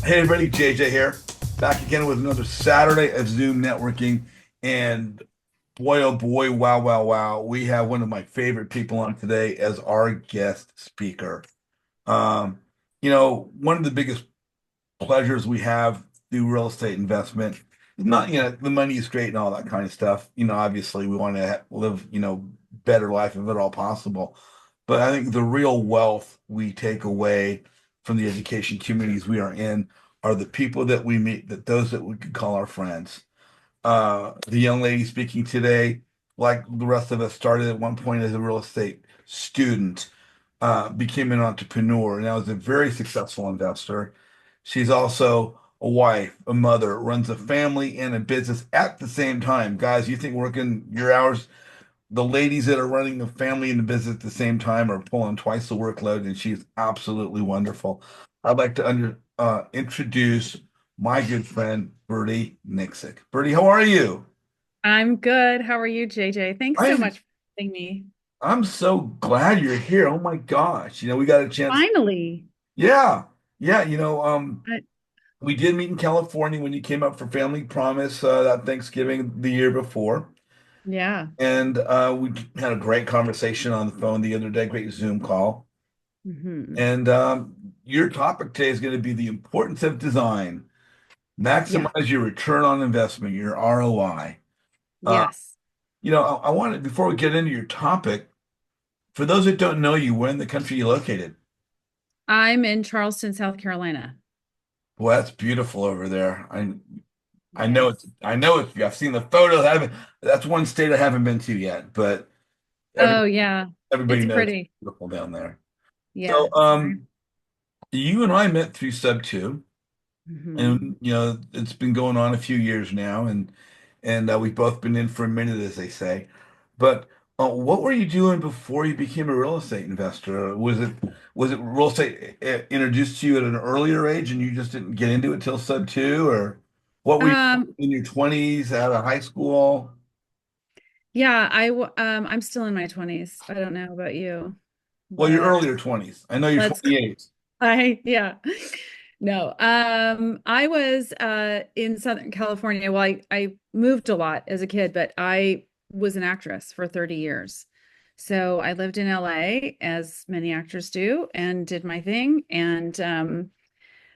Hey everybody, JJ here, back again with another Saturday of Zoom networking. And boy, oh boy, wow, wow, wow, we have one of my favorite people on today as our guest speaker. Um, one of the biggest pleasures we have through real estate investment is not, the money is great and all that kind of stuff. Obviously we want to live, better life if at all possible. But I think the real wealth we take away from the education communities we are in are the people that we meet, that those that we could call our friends. The young lady speaking today, like the rest of us, started at one point as a real estate student, became an entrepreneur, and now is a very successful investor. She's also a wife, a mother, runs a family and a business at the same time. Guys, you think working your hours, the ladies that are running the family and the business at the same time are pulling twice the workload, and she's absolutely wonderful. I'd like to introduce my good friend, Birdie Nicksic. Birdie, how are you? I'm good. How are you, JJ? Thanks so I'm much for having me. I'm so glad you're here. Oh my gosh. We got a chance. Finally. Yeah. Yeah, I- we did meet in California when you came up for Family Promise that Thanksgiving the year before. yeah. And we had a great conversation on the phone the other day, great Zoom call. hmm And your topic today is going to be the importance of design. Yeah. Maximize your return on investment, your ROI. Uh, Yes. I wanted, before we get into your topic, for those that don't know you, where in the country you located? I'm in Charleston, South Carolina. Well, that's beautiful over there. I know Yes. it's I've seen the photos. That's one state I haven't been to yet, but every Oh, yeah. everybody It's knows it's pretty. beautiful down there. So, Yes. you and I met through Sub 2, hmm and it's been going on a few years now, and we've both been in for a minute, as they say. But what were you doing before you became a real estate investor? Was it real estate introduced to you at an earlier age, and you just didn't get into it till Sub 2, or what were you Um, in your 20s out of high school? yeah, I'm still in my 20s. I don't know about you, Well, your but earlier 20s. I know you're let's 28. yeah. No. I was in Southern California. Well, I moved a lot as a kid, but I was an actress for 30 years. So I lived in LA, as many actors do, and did my thing. And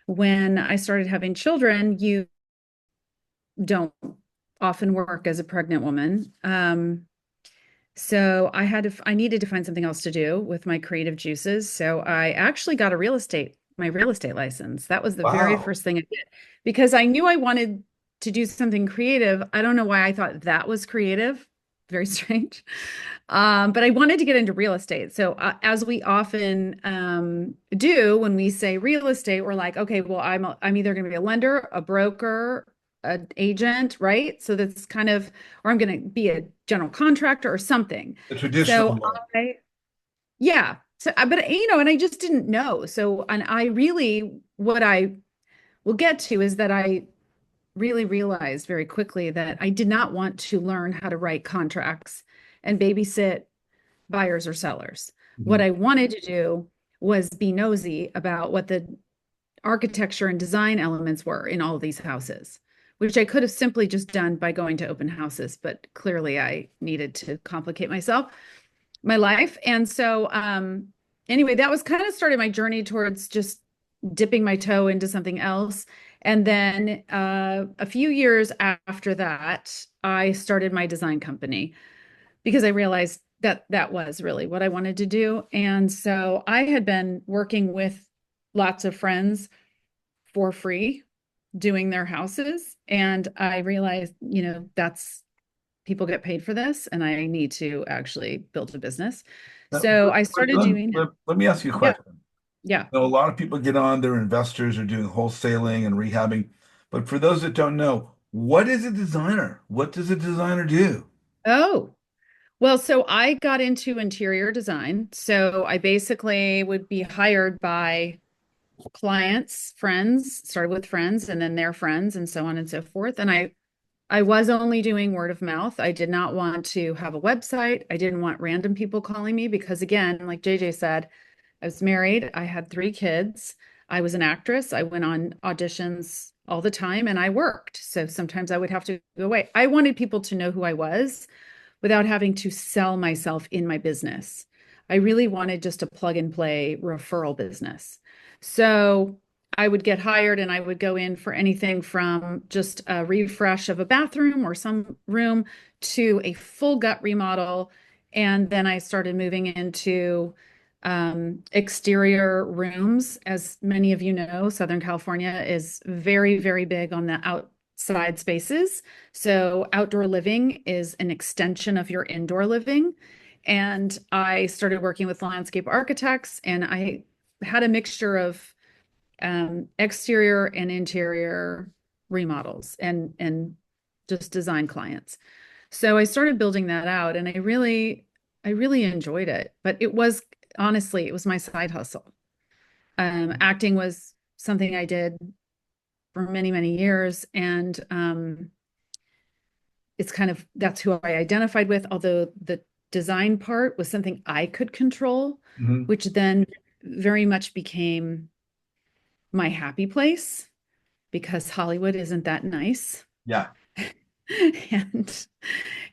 when I started having children, you don't often work as a pregnant woman. So I needed to find something else to do with my creative juices. So I actually got my real estate license. That was the very Wow. first thing I did because I knew I wanted to do something creative. I don't know why I thought that was creative. Very strange. But I wanted to get into real estate. So as we often do when we say real estate, we're like, okay, well, I'm either going to be a lender, a broker, an agent, right? So that's kind of, or I'm going to be a general contractor or something. The So traditional way. I, yeah. So, but and I just didn't know. So, and I really, what I will get to is that I really realized very quickly that I did not want to learn how to write contracts and babysit buyers or sellers. What Mhm. I wanted to do was be nosy about what the architecture and design elements were in all of these houses, which I could have simply just done by going to open houses, but clearly I needed to complicate my life. And so, anyway, that was kind of started my journey towards just dipping my toe into something else. And then a few years after that, I started my design company because I realized that that was really what I wanted to do. And so I had been working with lots of friends for free doing their houses. And I realized, that's people get paid for this, and I need to actually build a business. Now, So I started doing it. let me ask you a Yeah. question. Yeah. A lot of people get on, they're investors, are doing wholesaling and rehabbing. But for those that don't know, what is a designer? What does a designer do? Oh, well, so I got into interior design. So I basically would be hired by clients, friends, started with friends and then their friends and so on and so forth. And I was only doing word of mouth. I did not want to have a website. I didn't want random people calling me because again, like JJ said, I was married, I had three kids. I was an actress. I went on auditions all the time and I worked. So sometimes I would have to go away. I wanted people to know who I was without having to sell myself in my business. I really wanted just a plug and play referral business. So I would get hired and I would go in for anything from just a refresh of a bathroom or some room to a full gut remodel. And then I started moving into exterior rooms. As many of you know, Southern California is very, very big on the outside spaces. So outdoor living is an extension of your indoor living. And I started working with landscape architects, and I had a mixture of exterior and interior remodels and just design clients. So I started building that out, and I really enjoyed it. But it was honestly, it was my side hustle. Acting was something I did for many, many years, and it's kind of that's who I identified with. Although the design part was something I could control, Mhm. which then very much became my happy place because Hollywood isn't that nice. Yeah.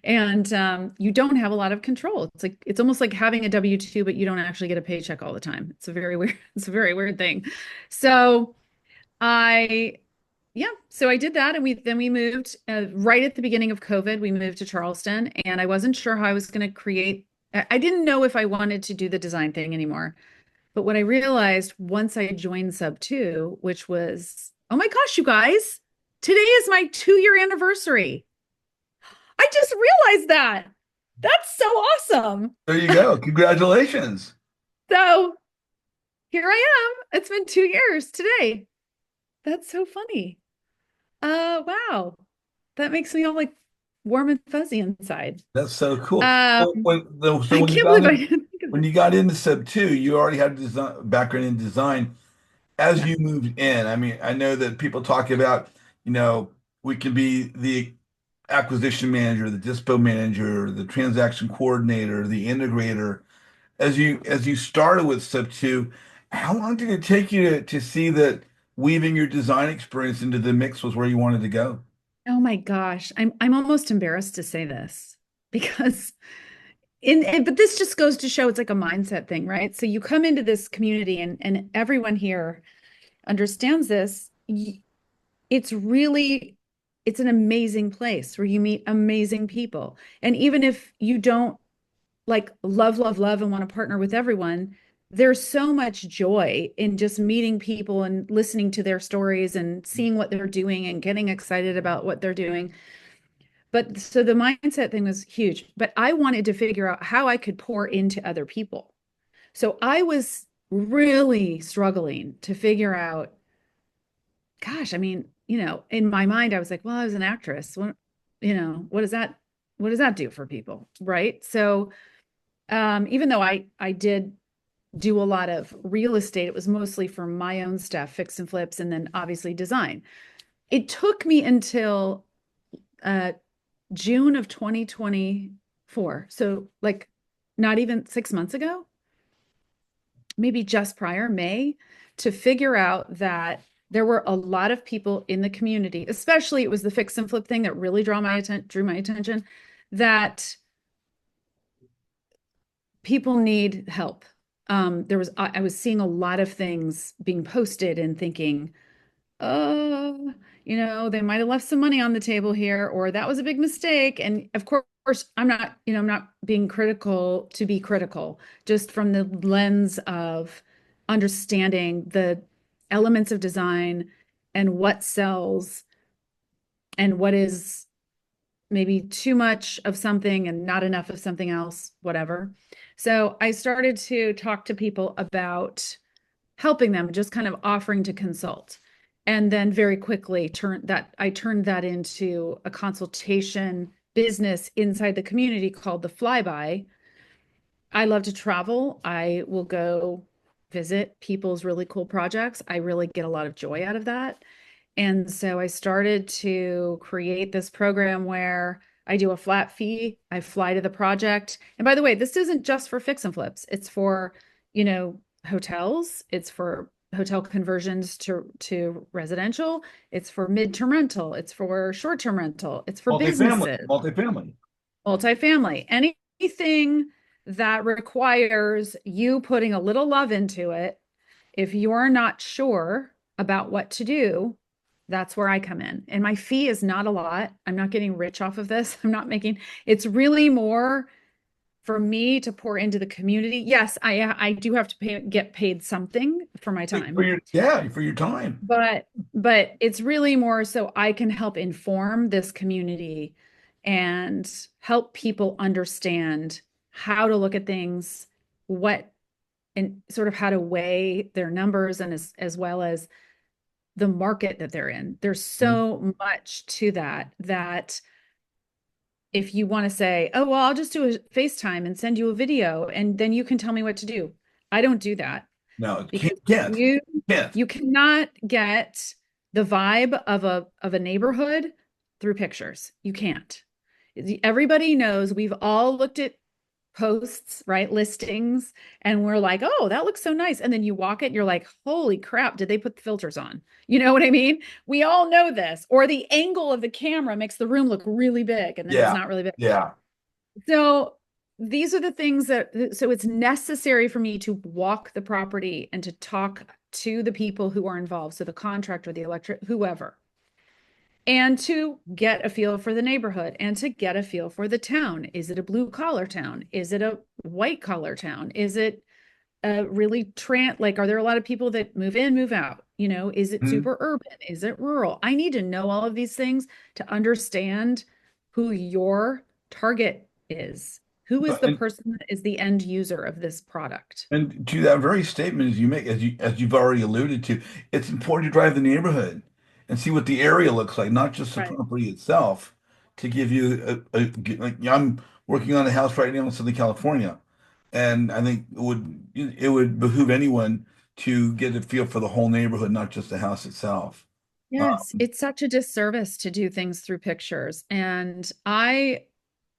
and you don't have a lot of control. It's like it's almost like having a W-2, but you don't actually get a paycheck all the time. It's a very weird, it's a very weird thing. So I yeah, so I did that and we moved right at the beginning of COVID, we moved to Charleston and I wasn't sure how I was going to create I didn't know if I wanted to do the design thing anymore. But what I realized once I joined Sub 2, which was, oh my gosh, you guys, today is my 2 year anniversary. I just realized that. That's so awesome. There you go. Congratulations. So here I am. It's been 2 years today. That's so funny. Wow. That makes me all like warm and fuzzy inside. That's so cool. So Um, so I when you can't got believe I in, didn't think of when this. you got into Sub 2, you already had design background in design. As Yeah. you moved in, I mean, I know that people talk about, you know, we can be the acquisition manager, the dispo manager, the transaction coordinator, the integrator. As you started with Step 2, how long did it take you to see that weaving your design experience into the mix was where you wanted to go? Oh my gosh. I'm almost embarrassed to say this because but this just goes to show it's like a mindset thing, right? So you come into this community and everyone here understands this. It's really it's an amazing place where you meet amazing people. And even if you don't like love, love, love and want to partner with everyone, there's so much joy in just meeting people and listening to their stories and seeing what they're doing and getting excited about what they're doing. But so the mindset thing was huge, but I wanted to figure out how I could pour into other people. So I was really struggling to figure out, gosh, I mean, in my mind, I was like, well, I was an actress. What does that do for people? Right. So even though I did do a lot of real estate, it was mostly for my own stuff, fix and flips, and then obviously design. It took me until uh, June of 2024. So like not even 6 months ago, maybe just prior May, to figure out that there were a lot of people in the community, especially it was the fix and flip thing that really drew my attention, that people need help. I was seeing a lot of things being posted and thinking, oh, they might have left some money on the table here, or that was a big mistake. And of course, I'm not being critical to be critical, just from the lens of understanding the elements of design and what sells and what is maybe too much of something and not enough of something else, whatever. So I started to talk to people about helping them, just kind of offering to consult. And then very quickly I turned that into a consultation business inside the community called the Flyby. I love to travel. I will go visit people's really cool projects. I really get a lot of joy out of that. And so I started to create this program where I do a flat fee. I fly to the project. And by the way, this isn't just for fix and flips. It's for, hotels. It's for hotel conversions to residential. It's for mid-term rental. It's for short-term rental. It's for Multifamily, businesses, multifamily. multifamily, anything that requires you putting a little love into it. If you're not sure about what to do, that's where I come in. And my fee is not a lot. I'm not getting rich off of this. I'm not making, it's really more for me to pour into the community. Yes, I do have to get paid something for my For time, your, yeah, for your time. but it's really more so I can help inform this community and help people understand how to look at things, what and sort of how to weigh their numbers, and as well as the market that they're in. There's Mhm. so much to that if you want to say, oh, well, I'll just do a FaceTime and send you a video and then you can tell me what to do. I don't do that No, because can't, you can't. you cannot get the vibe of a neighborhood through pictures. You can't. Everybody knows, we've all looked at posts, right? Listings, and we're like, oh, that looks so nice. And then you walk it and you're like, holy crap, did they put the filters on? You know what I mean? We all know this. Or the angle of the camera makes the room look really big and then it's Yeah, not really big. yeah. So these are the things so it's necessary for me to walk the property and to talk to the people who are involved. So the contractor, the electric, whoever, and to get a feel for the neighborhood and to get a feel for the town. Is it a blue collar town? Is it a white collar town? Is it a really like, are there a lot of people that move in, move out? You know, is it Mhm. super urban? Is it rural? I need to know all of these things to understand who your target is. Who is the And person that is the end user of this product? And to that very statement as you make, as you've already alluded to, it's important to drive the neighborhood and see what the area looks like, not just the Right. property itself, to give you like I'm working on a house right now in Southern California, and I think it would behoove anyone to get a feel for the whole neighborhood, not just the house itself. Yes, it's such a disservice to do things through pictures. And I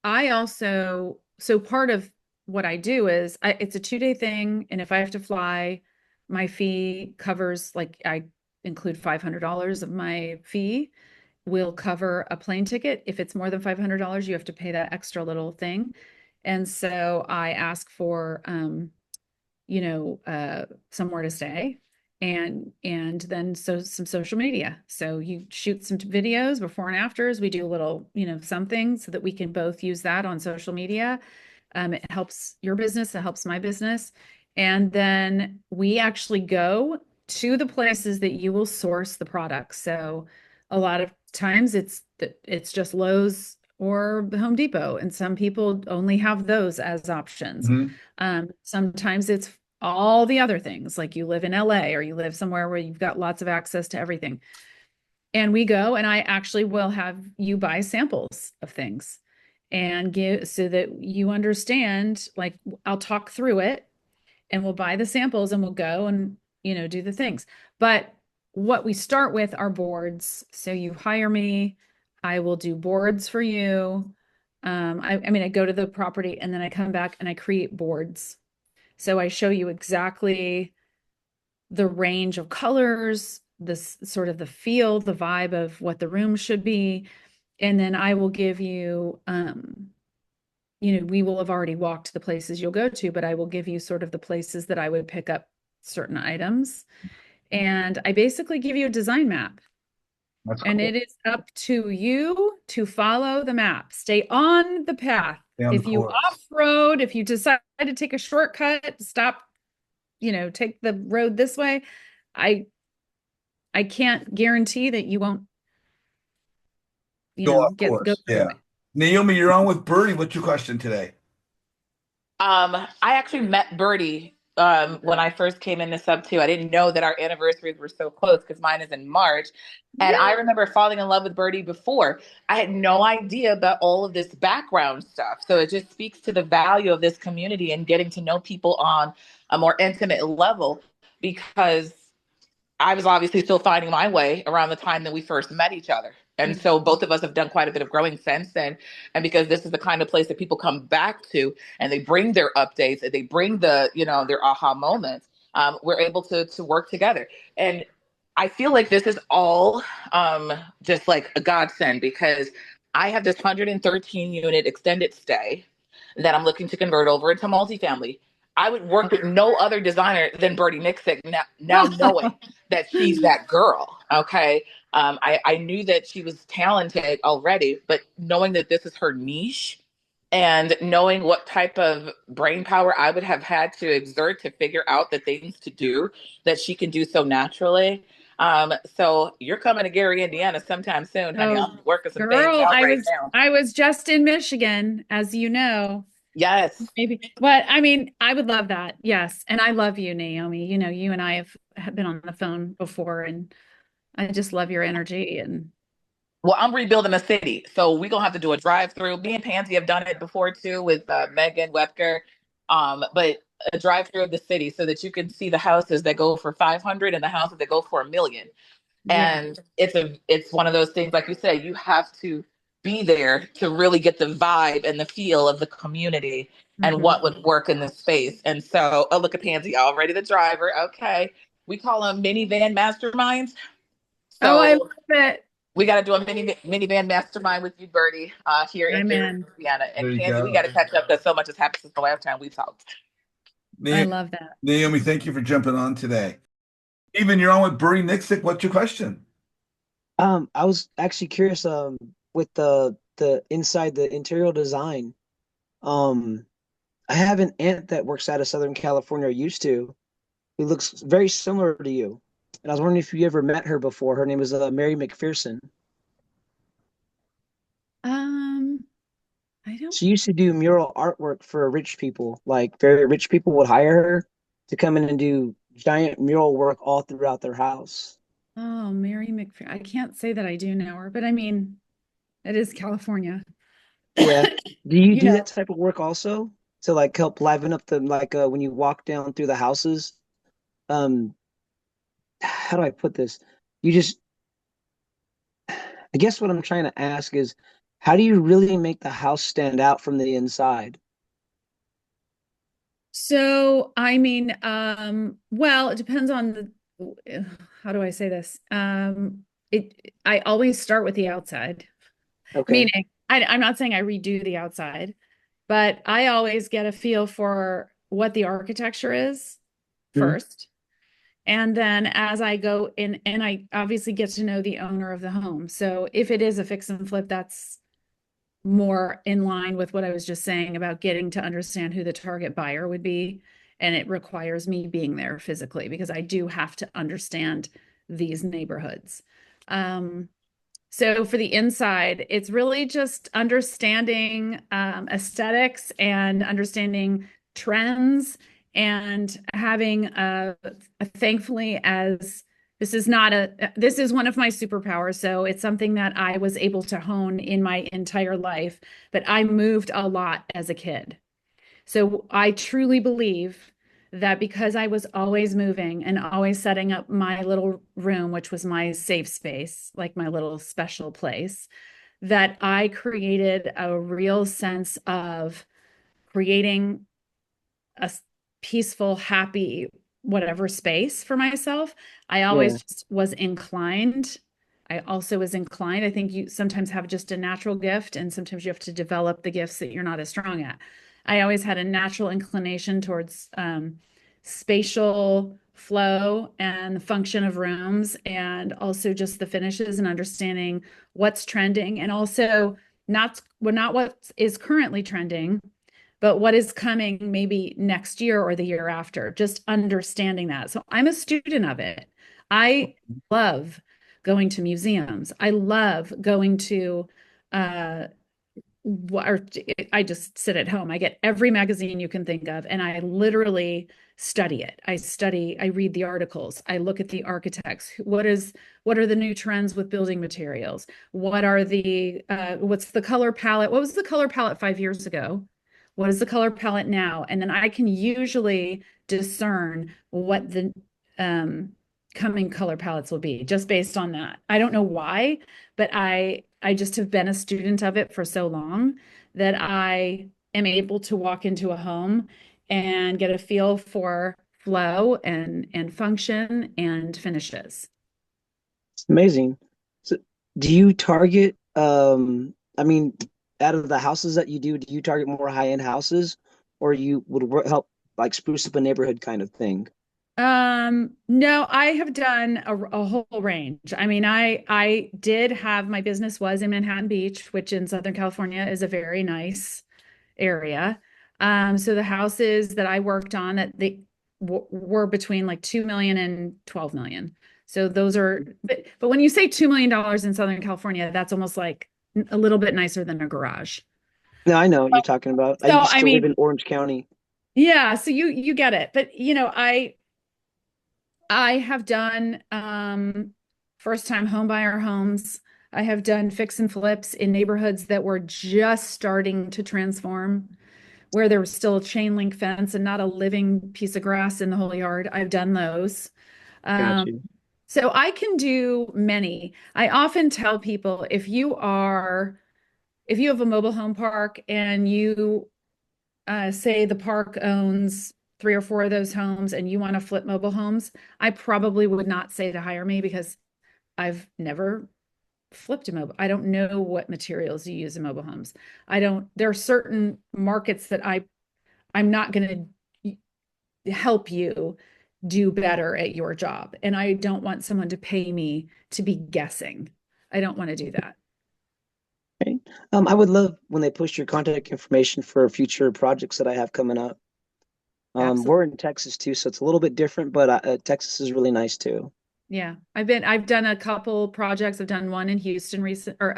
also, so part of what I do is it's a 2-day thing. And if I have to fly, my fee covers, like, I include $500 of my fee will cover a plane ticket. If it's more than $500, you have to pay that extra little thing. And so I ask for, somewhere to stay and then some social media. So you shoot some videos before and afters. We do a little, something so that we can both use that on social media. It helps your business, it helps my business. And then we actually go to the places that you will source the products. So a lot of times it's just Lowe's or Home Depot, and some people only have those as options. Mhm. Sometimes it's all the other things, like you live in LA or you live somewhere where you've got lots of access to everything. And we go, and I actually will have you buy samples of things and give so that you understand, like, I'll talk through it and we'll buy the samples and we'll go and, do the things. But what we start with are boards. So you hire me, I will do boards for you. I mean, I go to the property and then I come back and I create boards. So I show you exactly the range of colors, this sort of the feel, the vibe of what the room should be. And then I will give you, we will have already walked the places you'll go to, but I will give you sort of the places that I would pick up certain items. And I basically give you a design map. That's And cool. it is up to you to follow the map. Stay on the path. Down the If you course. off-road, if you decide to take a shortcut, stop, take the road this way, I I can't guarantee that you won't, Go off go course. the right Yeah. way. Naomi, you're on with Birdie. What's your question today? I actually met Birdie when I first came in the sub two. I didn't know that our anniversaries were so close because mine is in March. And I Yeah. remember falling in love with Birdie before. I had no idea about all of this background stuff. So it just speaks to the value of this community and getting to know people on a more intimate level because I was obviously still finding my way around the time that we first met each other. And Mm. so both of us have done quite a bit of growing since then. And because this is the kind of place that people come back to and they bring their updates and they bring their aha moments. we're able to work together. And I feel like this is all just like a godsend because I have this 113 unit extended stay that I'm looking to convert over into multifamily. I would work with no other designer than Birdie Nicksic now knowing that she's that girl. Okay. I knew that she was talented already, but knowing that this is her niche and knowing what type of brain power I would have had to exert to figure out the things to do that she can do so naturally. So you're coming to Gary, Indiana sometime soon, honey. Oh, I'm working some things girl, out right now. I was just in Michigan, as you know. Yes. Maybe, but I mean, I would love that. Yes. And I love you, Naomi. You know, you and I have been on the phone before, and I just love your energy. And Well, I'm rebuilding a city, so we're gonna have to do a drive-through. Me and Pansy have done it before too with Megan Webker, but a drive-through of the city so that you can see the houses that go for 500 and the houses that go for 1 million. yeah. And it's one of those things, like you said, you have to be there to really get the vibe and the feel of the community and Mhm. what would work in this space. And so, oh, look at Pansy already, the driver. Okay, we call them minivan masterminds. Oh, I love So it. we got to do a minivan mastermind with you, Birdie, here in I'm Gary, in. Indiana. There And you Pansy, we go. got to catch up because so much has happened since the last time we talked. I Na- love that. Naomi, thank you for jumping on today. Even you're on with Birdie Nicksic. What's your question? I was actually curious, with the inside the interior design. Um, I have an aunt that works out of Southern California, or used to, who looks very similar to you. And I was wondering if you ever met her before. Her name is Mary McPherson. Um, I don't. She used to do mural artwork for rich people. Like very rich people would hire her to come in and do giant mural work all throughout their house. Oh, Mary McPherson. I can't say that I do know her, but I mean, it is California. Yeah. Do you You do know, that type of work also to like help liven up the like when you walk down through the houses? Um, how do I put this? You just, I guess what I'm trying to ask is, how do you really make the house stand out from the inside? so I mean, well, it depends on how do I say this? I always start with the outside, Okay. meaning I'm not saying I redo the outside, but I always get a feel for what the architecture is Mhm. first. And then as I go in, and I obviously get to know the owner of the home. So if it is a fix and flip, that's more in line with what I was just saying about getting to understand who the target buyer would be. And it requires me being there physically because I do have to understand these neighborhoods. Um, so for the inside, it's really just understanding aesthetics and understanding trends and having thankfully as this is one of my superpowers. So it's something that I was able to hone in my entire life, but I moved a lot as a kid. So I truly believe that because I was always moving and always setting up my little room, which was my safe space, like my little special place, that I created a real sense of creating a peaceful, happy, whatever space for myself. I Yeah. always just was inclined. I also was inclined. I think you sometimes have just a natural gift, and sometimes you have to develop the gifts that you're not as strong at. I always had a natural inclination towards spatial flow and the function of rooms, and also just the finishes and understanding what's trending, and also not what is currently trending, but what is coming maybe next year or the year after, just understanding that. So I'm a student of it. I love going to museums. I love going to, uh, or I just sit at home. I get every magazine you can think of, and I literally study it. I read the articles. I look at the architects. What are the new trends with building materials? What's the color palette? What was the color palette 5 years ago? What is the color palette now? And then I can usually discern what the um, coming color palettes will be just based on that. I don't know why, but I just have been a student of it for so long that I am able to walk into a home and get a feel for flow and function and finishes. It's amazing. So do you target, I mean, out of the houses that you do you target more high-end houses, or you would help like spruce up a neighborhood kind of thing? No, I have done a whole range. I mean, I did have my business was in Manhattan Beach, which in Southern California is a very nice area. So the houses that I worked on that they were between like 2 million and 12 million. So those are, but when you say $2 million in Southern California, that's almost like a little bit nicer than a garage. No, I know what you're talking about. I So used I to live mean, in Orange County. yeah, so you get it. But you know, I have done first time home buyer homes. I have done fix and flips in neighborhoods that were just starting to transform, where there was still a chain link fence and not a living piece of grass in the whole yard. I've done those. Got Um, you. so I can do many. I often tell people if you have a mobile home park and you say the park owns 3 or 4 of those homes and you want to flip mobile homes, I probably would not say to hire me because I've never flipped a mobile. I don't know what materials you use in mobile homes. There are certain markets that I'm not going to help you do better at your job. And I don't want someone to pay me to be guessing. I don't want to do that. Okay. I would love when they post your contact information for future projects that I have coming up. Absolutely. We're in Texas too, so it's a little bit different, but Texas is really nice too. Yeah. I've done a couple projects. I've done one in Houston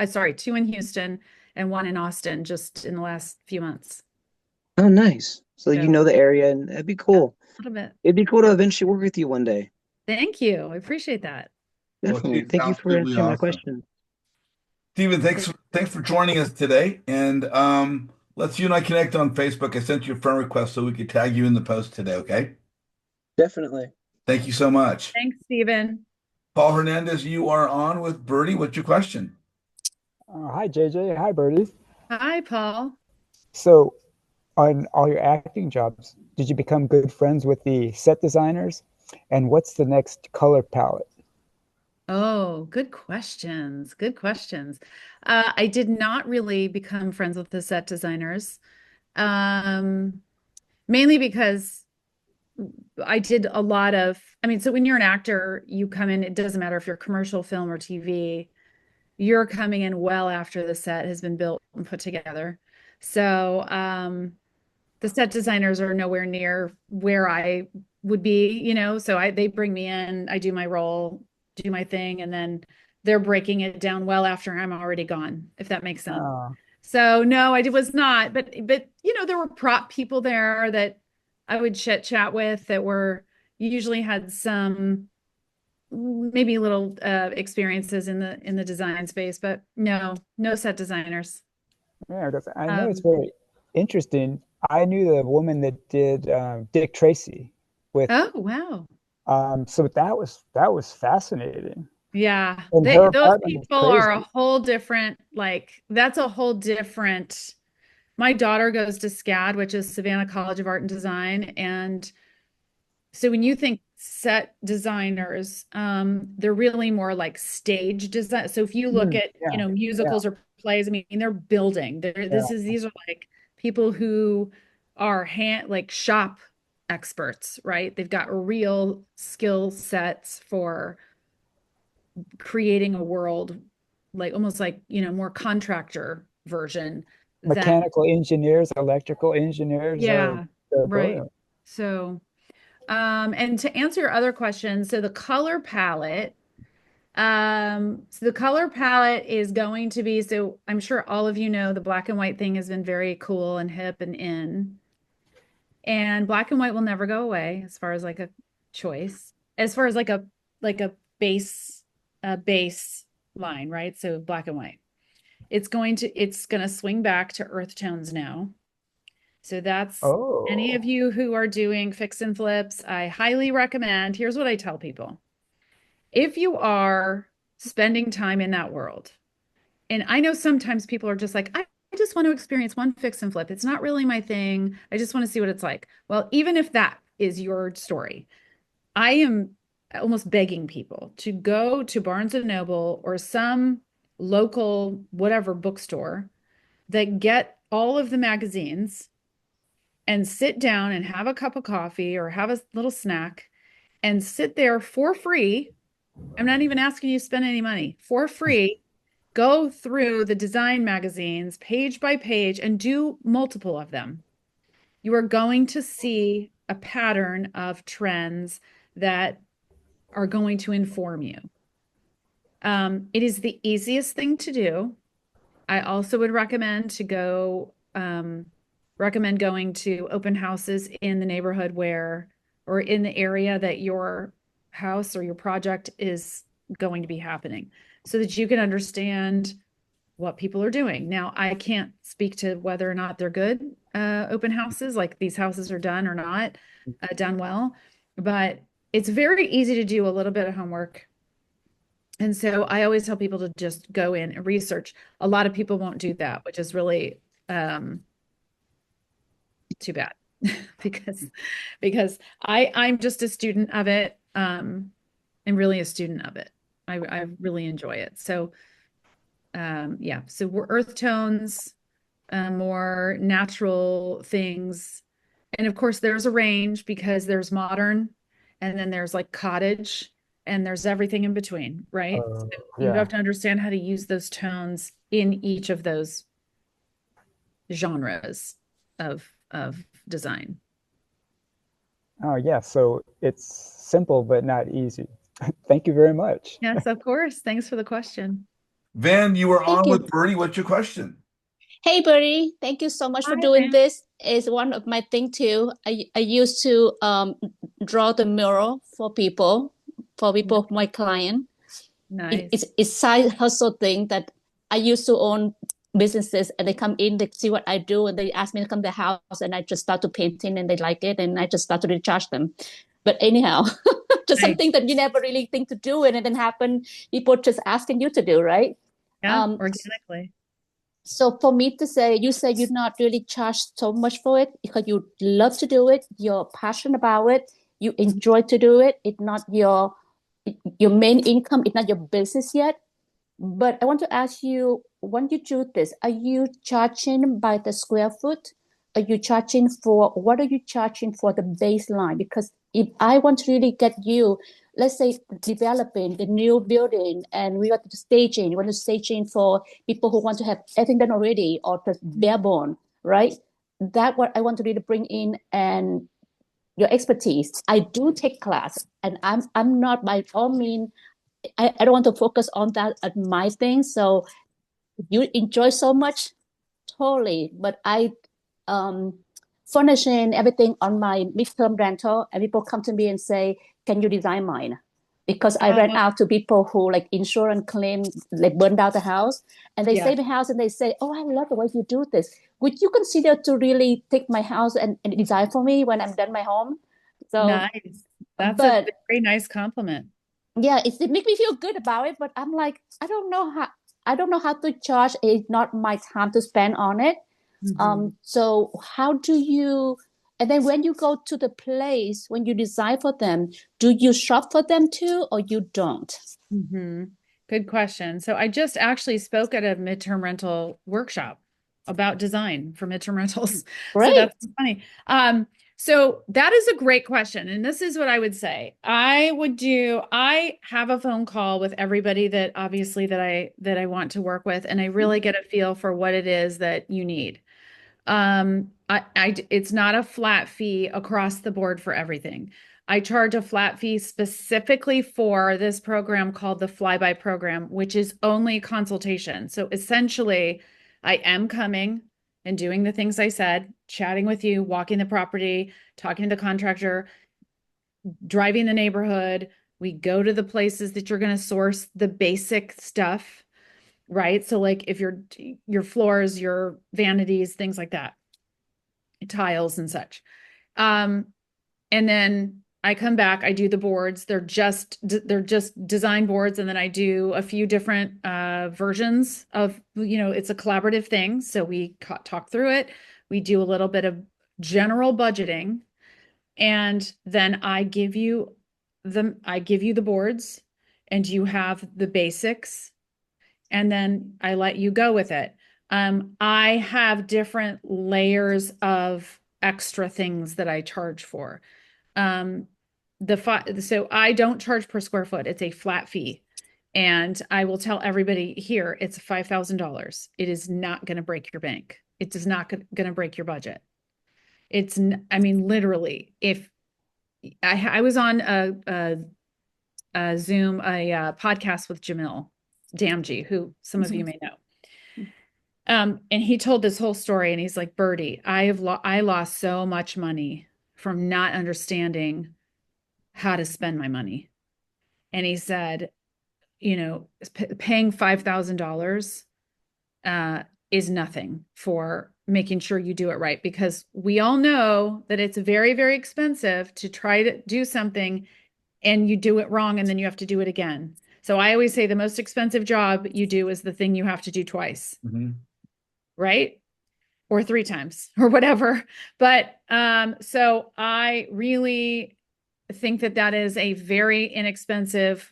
sorry, 2 in Houston and 1 in Austin just in the last few months. Oh, nice. So you So know the area, and that'd be yeah, cool. a little bit. It'd be cool to eventually work with you one day. Thank you. I appreciate that. Well, Definitely. she's Thank you for absolutely answering my awesome. question. Steven, thanks for joining us today. And let's you and I connect on Facebook. I sent you a friend request so we could tag you in the post today, okay? Definitely. Thank you so much. Thanks, Stephen. Paul Hernandez, you are on with Birdie. What's your question? Hi, JJ. Hi, Birdie. Hi, Paul. So, on all your acting jobs, did you become good friends with the set designers? And what's the next color palette? Oh, good questions. Good questions. I did not really become friends with the set designers, um, mainly because I did a lot of, I mean, so when you're an actor, you come in, it doesn't matter if you're commercial, film, or TV, you're coming in well after the set has been built and put together. So, the set designers are nowhere near where I would be, so they bring me in, I do my role, do my thing, and then they're breaking it down well after I'm already gone, if that makes sense. Uh, So no, was not, but there were prop people there that I would chit chat with that usually had some maybe little experiences in the design space, but no set designers. yeah, because I know it's Um, very interesting. I knew the woman that did Dick Tracy with, oh wow. so that was fascinating. Yeah, And her those apartment is people are a crazy. whole different, like, that's a whole different. My daughter goes to SCAD, which is Savannah College of Art and Design. And so when you think set designers, they're really more like stage design. So if you look at, Yeah, yeah, musicals or plays, I mean, they're building. yeah. These are like people who are like shop experts, right? They've got real skill sets for creating a world like almost like more contractor version than Mechanical engineers, electrical engineers are yeah, they're right. brilliant. So and to answer your other question, so the color palette, so the color palette is going to be, so I'm sure all of you know the black and white thing has been very cool and hip and in, and black and white will never go away as far as like a choice, as far as like a base base line, right? So black and white. It's going to swing back to earth tones now. So that's any of Oh, you who are doing fix and flips, I highly recommend. Here's what I tell people. If you are spending time in that world, and I know sometimes people are just like, I just want to experience one fix and flip. It's not really my thing. I just want to see what it's like. Well, even if that is your story. I am almost begging people to go to Barnes and Noble or some local whatever bookstore that get all of the magazines and sit down and have a cup of coffee or have a little snack and sit there for free. I'm not even asking you to spend any money, for free. Go through the design magazines page by page and do multiple of them. You are going to see a pattern of trends that are going to inform you. It is the easiest thing to do. I also would recommend going to open houses in the neighborhood where, or in the area that your house or your project is going to be happening, so that you can understand what people are doing. Now, I can't speak to whether or not they're good open houses, like these houses are done or not done well, but it's very easy to do a little bit of homework. And so I always tell people to just go in and research. A lot of people won't do that, which is really too bad because I'm just a student of it. I'm really a student of it. I really enjoy it. So yeah, so we're earth tones, more natural things. And of course there's a range because there's modern and then there's like cottage and there's everything in between, right? So you Yeah. have to understand how to use those tones in each of those genres of design. Oh, yeah. So it's simple, but not easy. Thank you very much. Yes, of course. Thanks for the question. Van, you were Thank on you. with Birdie. What's your question? Hey, Birdie, thank you so much for Hi, doing Van. this. It's one of my thing too. I used to draw the mural for people, my client. Nice. It's side hustle thing that I used to own businesses, and they come in, they see what I do, and they ask me to come to the house, and I just start to painting, and they like it, and I just start to recharge them. But anyhow, just Nice. something that you never really think to do, and it then happen. People just asking you to do, right? Yeah, organically. So for me to say, you say you're not really charged so much for it because you love to do it, you're passionate about it, you enjoy to do it. It's not your main income, it's not your business yet. But I want to ask you, when you do this, are you charging by the square foot? Are you charging for, what are you charging for the baseline? Because if I want to really get you, let's say developing the new building and we got the staging, you want to staging for people who want to have everything done already or the bare bone, right? That what I want to really bring in and your expertise. I do take class and I'm not by all means, I don't want to focus on that at my thing. So you enjoy so much, totally. But I furnishing everything on my midterm rental, and people come to me and say, "Can you design mine?" Because I rent out to people who like insurance claim like burned out the house, and they save the house and they say, "Oh, I love the way you do this. Would you consider to really take my house and design for me when I'm done my home?" So Nice. That's a very nice compliment. yeah, it makes me feel good about it, but I'm like, I don't know how to charge. It's not my time to spend on it. So how do you, and then when you go to the place, when you design for them, do you shop for them too, or you don't? Good question. So I just actually spoke at a midterm rental workshop about design for midterm rentals. Great. So that's funny. So that is a great question. And this is what I would say. I have a phone call with everybody that obviously that I want to work with, and I really get a feel for what it is that you need. It's not a flat fee across the board for everything. I charge a flat fee specifically for this program called the Flyby program, which is only consultation. So essentially, I am coming and doing the things I said, chatting with you, walking the property, talking to the contractor, driving the neighborhood. We go to the places that you're going to source the basic stuff, right? So like if your floors, your vanities, things like that, tiles and such. And then I come back, I do the boards. They're just design boards. And then I do a few different versions of, it's a collaborative thing. So we talk through it. We do a little bit of general budgeting. And then I give you the boards, and you have the basics, and then I let you go with it. I have different layers of extra things that I charge for. So I don't charge per square foot. It's a flat fee. And I will tell everybody here, it's $5,000. It is not going to break your bank. It is not going to break your budget. I mean, literally, if I was on a Zoom, a podcast with Jamil Damji, who some of you may know. And he told this whole story, and he's like, Birdie, I lost so much money from not understanding how to spend my money. And he said, paying $5,000 is nothing for making sure you do it right, because we all know that it's very, very expensive to try to do something and you do it wrong, and then you have to do it again. So I always say the most expensive job you do is the thing you have to do twice, right? Or 3 times or whatever. But so I really think that is a very inexpensive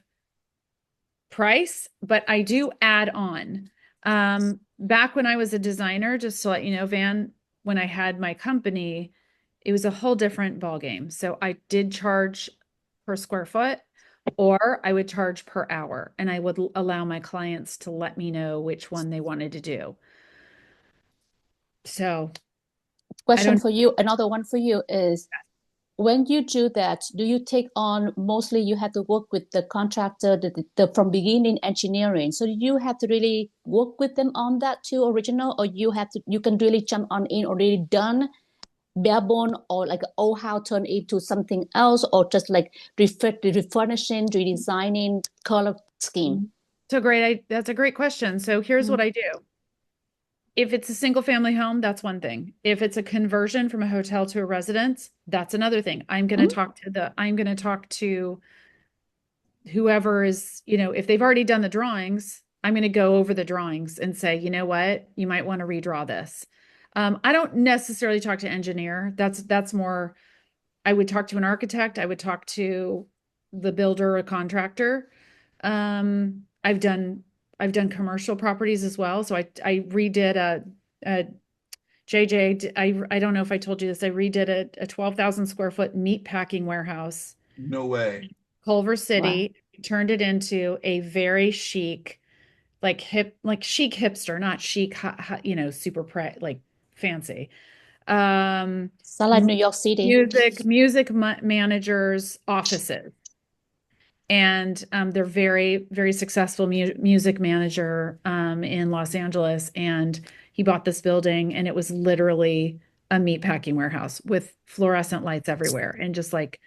price, but I do add on. Back when I was a designer, just to let you know, Van, when I had my company, it was a whole different ballgame. So I did charge per square foot, or I would charge per hour, and I would allow my clients to let me know which one they wanted to do. So Question for you, another one for you is, when you do that, do you take on, mostly you have to work with the contractor, from beginning engineering. So you have to really work with them on that too, original, or you can really jump on in already done, bare bone, or like old house turn into something else, or just like refurnishing, redesigning, color scheme? That's a great question. So here's what I do. If it's a single family home, that's one thing. If it's a conversion from a hotel to a residence, that's another thing. I'm going to talk to whoever is, if they've already done the drawings, I'm going to go over the drawings and say, you know what, you might want to redraw this. I don't necessarily talk to engineer. That's more, I would talk to an architect. I would talk to the builder, a contractor. I've done commercial properties as well. So I redid a JJ. I don't know if I told you this. I redid a 12,000 square foot meat packing warehouse. No way. Culver City. Wow. Turned it into a very chic, chic hipster, not chic, super like fancy. Sound like New York City. Music managers' offices. And they're very, very successful music manager in Los Angeles. And he bought this building, and it was literally a meatpacking warehouse with fluorescent lights everywhere. And just like,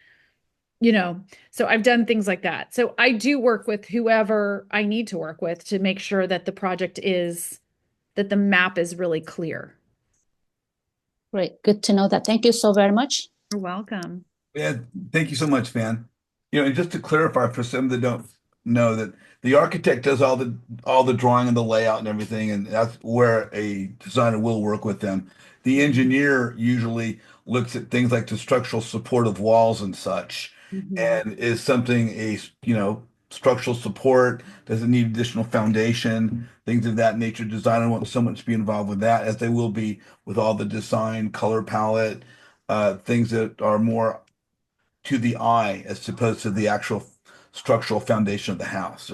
so I've done things like that. So I do work with whoever I need to work with to make sure that that the map is really clear. Great. Good to know that. Thank you so very much. You're welcome. Yeah, thank you so much, Van. And just to clarify for some that don't know, that the architect does all the drawing and the layout and everything, and that's where a designer will work with them. The engineer usually looks at things like the structural support of walls and such, and is something structural support, does it need additional foundation, things of that nature. Designer won't so much be involved with that as they will be with all the design, color palette, things that are more to the eye as opposed to the actual structural foundation of the house.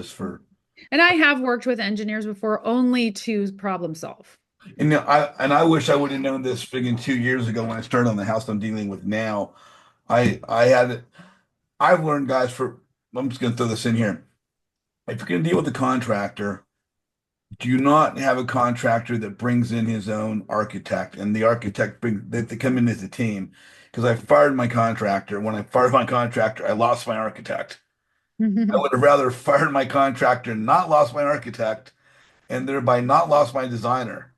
And I have worked with engineers before, only to problem solve. And I wish I would have known this friggin' 2 years ago when I started on the house I'm dealing with now. I've learned, guys, I'm just gonna throw this in here. If you're gonna deal with a contractor, do not have a contractor that brings in his own architect, and the architect they come in as a team. Because I fired my contractor. When I fired my contractor, I lost my architect. I would have rather fired my contractor, not lost my architect, and thereby not lost my designer.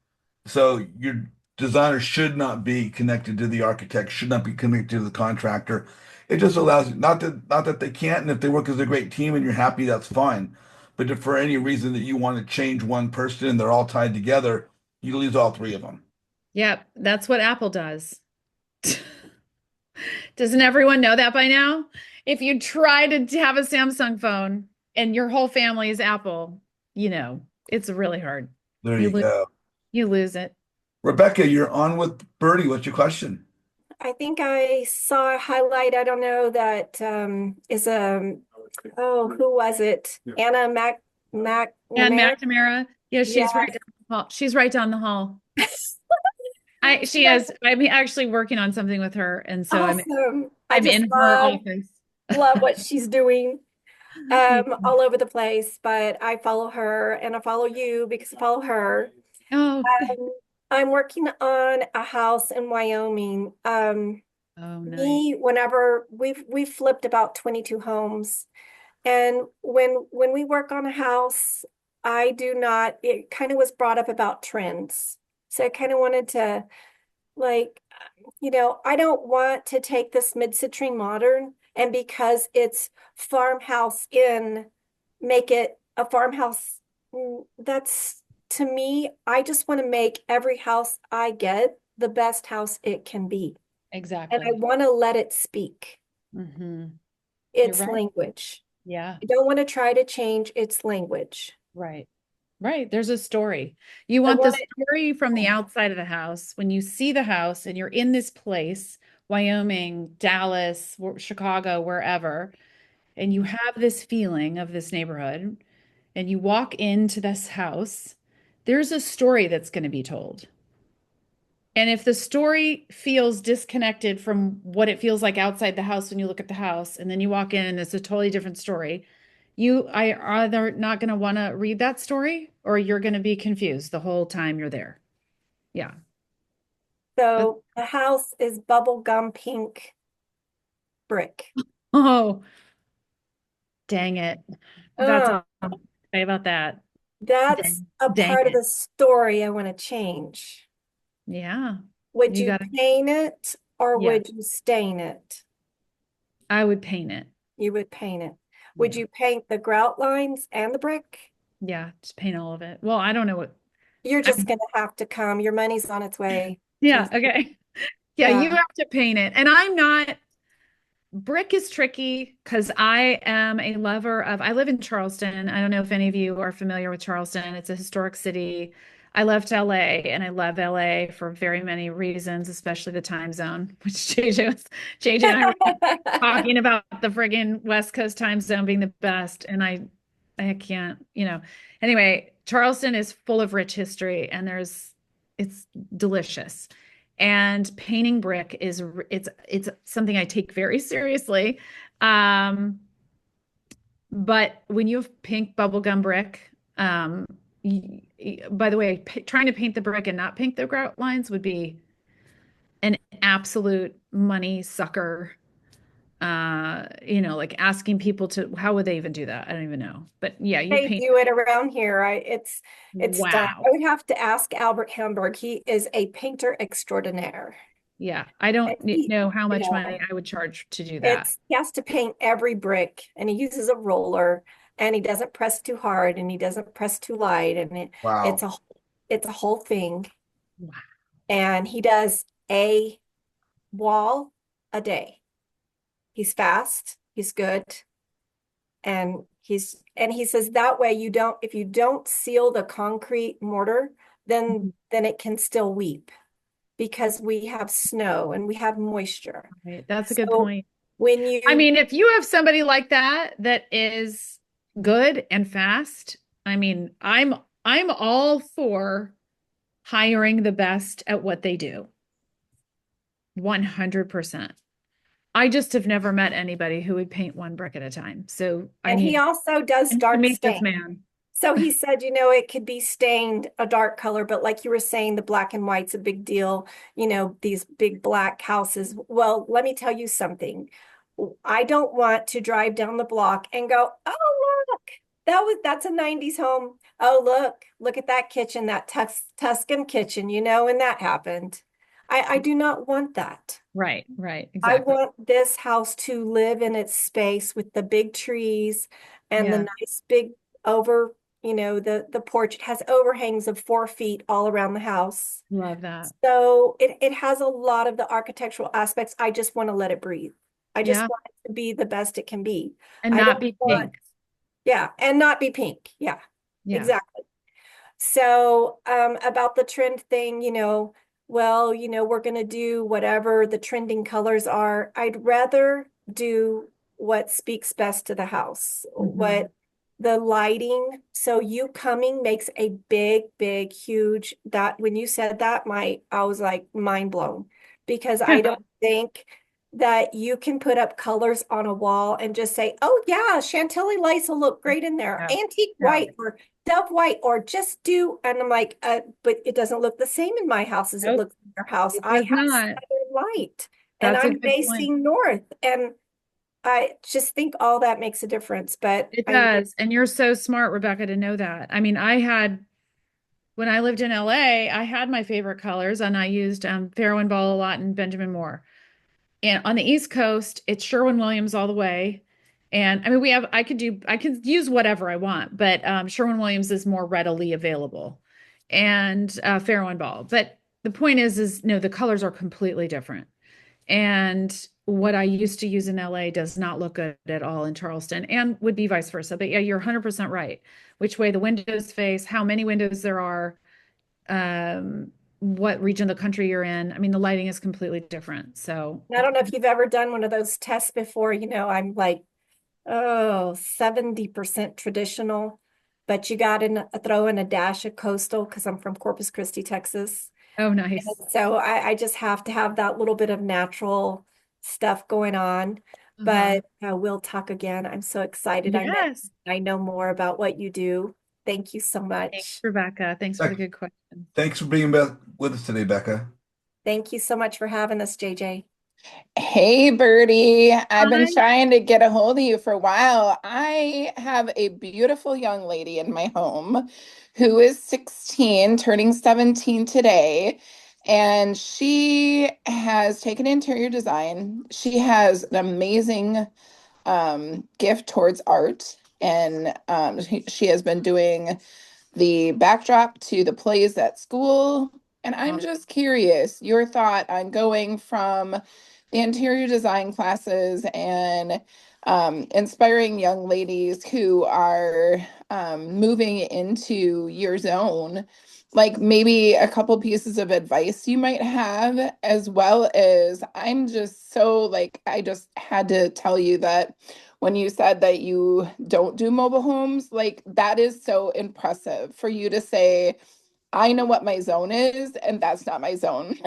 So your designer should not be connected to the architect, should not be connected to the contractor. It just allows, not that they can't, and if they work as a great team and you're happy, that's fine. But if for any reason that you want to change one person and they're all tied together, you lose all 3 of them. Yep, that's what Apple does. Doesn't everyone know that by now? If you try to have a Samsung phone and your whole family is Apple, it's really hard. There You you go. You lose it. Rebecca, you're on with Birdie. What's your question? I think I saw a highlight. I don't know that is who was it? Anna And McNamara. McNamara, yeah, she's Yeah. right down the hall. She's right down the hall. She is. I'm actually working on something with her, and so Awesome. I I'm just in her office. love what she's doing all over the place. But I follow her and I follow you because I follow her. Oh, I'm working on a house in Wyoming. oh, nice. Whenever we've flipped about 22 homes, and when we work on a house, it kind of was brought up about trends. So I kind of wanted to, like, I don't want to take this mid-century modern and because it's farmhouse make it a farmhouse. That's, to me, I just want to make every house I get the best house it can be. Exactly. And I want to let it speak its right. language. Yeah. I don't want to try to change its language. Right. Right. There's a story. You want the story from the outside of the house. When you see the house and you're in this place, Wyoming, Dallas, Chicago, wherever, and you have this feeling of this neighborhood, and you walk into this house, there's a story that's going to be told. And if the story feels disconnected from what it feels like outside the house when you look at the house, and then you walk in and it's a totally different story, you are either not going to want to read that story or you're going to be confused the whole time you're there. Yeah. So the house is bubblegum pink brick. Oh, dang it. That's all Uh, I can say about that. that's a Dang part of it. the story I want to change. Yeah. Would You you gotta- paint it or Yeah. would you stain it? I would paint it. You would paint it. Would Yeah. you paint the grout lines and the brick? Yeah, just paint all of it. Well, I don't know what. You're just going to have to come. Your money's on its way. Yeah, Just- okay. Yeah, you have to paint it. And brick is tricky because I am a lover of, I live in Charleston. I don't know if any of you are familiar with Charleston. It's a historic city. I left LA and I love LA for very many reasons, especially the time zone, which JJ and I were talking about the friggin' West Coast time zone being the best. And I can't, anyway, Charleston is full of rich history and it's delicious. And painting brick it's something I take very seriously. But when you have pink bubblegum brick, by the way, trying to paint the brick and not paint the grout lines would be an absolute money sucker. Like asking people how would they even do that? I don't even know. But yeah, you They paint. do it around here. It's Wow. done. I would have to ask Albert Hamburg. He is a painter extraordinaire. Yeah, I don't know how much Yeah. money I would charge to do that. He has to paint every brick and he uses a roller and he doesn't press too hard and he doesn't press too light and Wow. it's a whole thing. Wow. And he does a wall a day. He's fast, he's good. And he says that way if you don't seal the concrete mortar, then it can still weep because we have snow and we have moisture. Right. That's a good point. If you have somebody like that is good and fast, I'm all for hiring the best at what they do. 100%. I just have never met anybody who would paint one brick at a time. So he also does dark meet this stain. man. So he said, it could be stained a dark color, but like you were saying, the black and white's a big deal. These big black houses. Well, let me tell you something. I don't want to drive down the block and go, oh, look, that's a 90s home. Oh, look at that kitchen, that Tuscan kitchen, and that happened. I do not want that. Right, exactly. I want this house to live in its space with the big trees and the nice big the porch. It has overhangs of 4 feet all around the house. Love that. So it has a lot of the architectural aspects. I just want to let it breathe. I just Yeah. want it to be the best it can be. And I not don't be want, pink. yeah, and not be pink. Yeah, Yeah. exactly. So about the trend thing, well, we're going to do whatever the trending colors are. I'd rather do what speaks best to the house, what the lighting. So you coming makes a big, huge, that when you said that, I was like mind blown, because I don't think that you can put up colors on a wall and just say, oh yeah, Chantilly lights will look great in there. Yeah. Antique Yeah. white or dove white, or just do, and I'm like, but it doesn't look the same in my house as it Nope. looks in your house. It I does have not. southern light and That's a I'm good point. facing north, and I just think all that makes a difference. But It I know, does. And you're so smart, Rebecca, to know that. I mean, when I lived in LA, I had my favorite colors and I used Farrow and Ball a lot and Benjamin Moore. And on the East Coast, it's Sherwin-Williams all the way. And I mean, I could use whatever I want, but Sherwin-Williams is more readily available, and Farrow and Ball. But the point is no, the colors are completely different. And what I used to use in LA does not look good at all in Charleston, and would be vice versa. But yeah, you're 100% right. Which way the windows face, how many windows there are, what region of the country you're in. I mean, the lighting is completely different. So I don't know if you've ever done one of those tests before. I'm like, oh, 70% traditional, but you got to throw in a dash of coastal because I'm from Corpus Christi, Texas. oh, nice. So I just have to have that little bit of natural stuff going on. Uh-huh. But we'll talk again. I'm so excited. Yes. I know more about what you do. Thank you so Thanks, much. Rebecca. Thanks for the good question. Thanks for being with us today, Becca. Thank you so much for having us, JJ. Hey, Birdie. I've been Hi. trying to get a hold of you for a while. I have a beautiful young lady in my home who is 16, turning 17 today, and she has taken interior design. She has an amazing gift towards art, and she has been doing the backdrop to the plays at school. And I'm just curious, your thought on going from the interior design classes and inspiring young ladies who are moving into your zone, like maybe a couple pieces of advice you might have, as well as I'm just so like, I just had to tell you that when you said that you don't do mobile homes, like that is so impressive for you to say, I know what my zone is, and that's not my zone.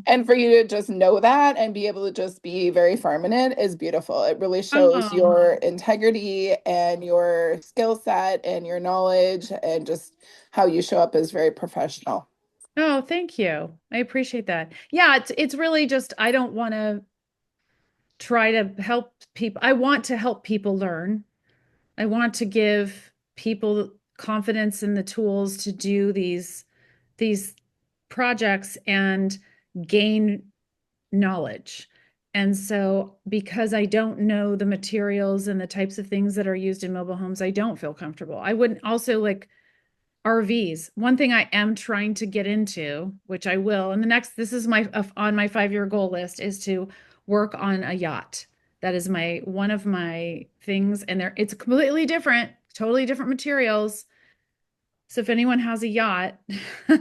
And for you to just know that and be able to just be very firm in it is beautiful. It really shows Oh. your integrity and your skill set and your knowledge, and just how you show up is very professional. Oh, thank you. I appreciate that. Yeah, it's really just I don't want to try to help people. I want to help people learn. I want to give people confidence in the tools to do these projects and gain knowledge. And so because I don't know the materials and the types of things that are used in mobile homes, I don't feel comfortable. I wouldn't also like RVs. One thing I am trying to get into, which I will, and this is my on my 5-year goal list, is to work on a yacht. That is one of my things, and it's completely different, totally different materials. So if anyone has a yacht,